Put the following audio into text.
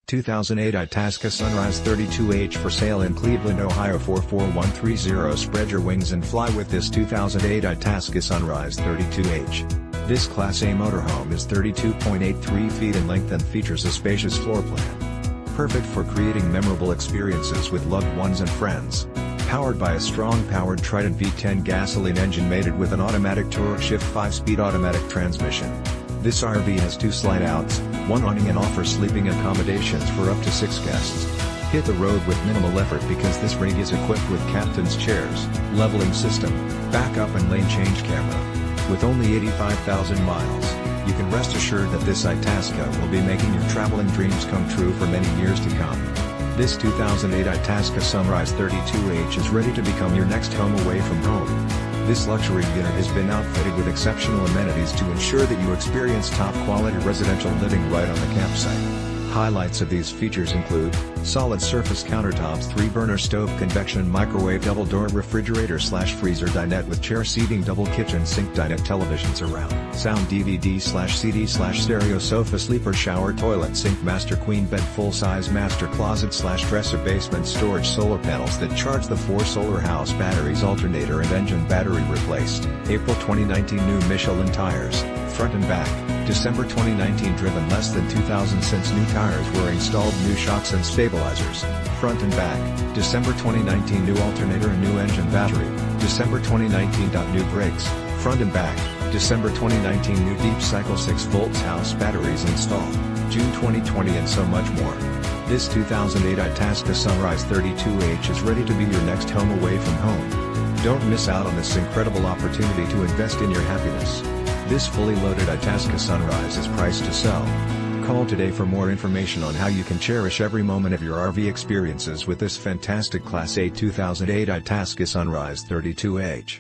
2008 Itasca Sunrise 32H for sale in Cleveland, Ohio 44130. Spread your wings and fly with this 2008 Itasca Sunrise 32H. This Class A motorhome is 32.83 feet in length and features a spacious floor plan. Perfect for creating memorable experiences with loved ones and friends. Powered by a strong-powered Triton V10 gasoline engine mated with an automatic Torqshift 5-speed automatic transmission. This RV has 2 slide-outs, 1 awning and offers sleeping accommodations for up to 6 guests. Hit the road with minimal effort because this rig is equipped with captain's chairs, leveling system, backup and lane change camera. With only 85,000 miles, you can rest assured that this Itasca will be making your traveling dreams come true for many years to come. This 2008 Itasca Sunrise 32H is ready to become your next home away from home. This luxury unit has been outfitted with exceptional amenities to ensure that you experience top-quality residential living right on the campsite. Highlights of these features include solid surface countertops, 3-burner StoveConvection microwave double door refrigerator/FreezerDinette with chair SeatingDouble kitchen SinkDinette TelevisionSurround SoundDVD/CD/ StereoSofa SleeperShowerToilet SinkMaster queen bed full-size master closet / DresserBasement storage solar panels that charge the 4 solar house batteries alternator and engine battery replaced. April 2019 new Michelin tires, front and back. December 2019 driven less than 2,000 since new tires were installed. New shocks and stabilizers, front and back. December 2019 new alternator and new engine battery. December 2019 new brakes, front and back. December 2019 new deep cycle 6V house batteries installed. June 2020 and so much more. This 2008 Itasca Sunrise 32H is ready to be your next home away from home. Don't miss out on this incredible opportunity to invest in your happiness. This fully loaded Itasca Sunrise is priced to sell. Call today for more information on how you can cherish every moment of your RV experiences with this fantastic Class A 2008 Itasca Sunrise 32H.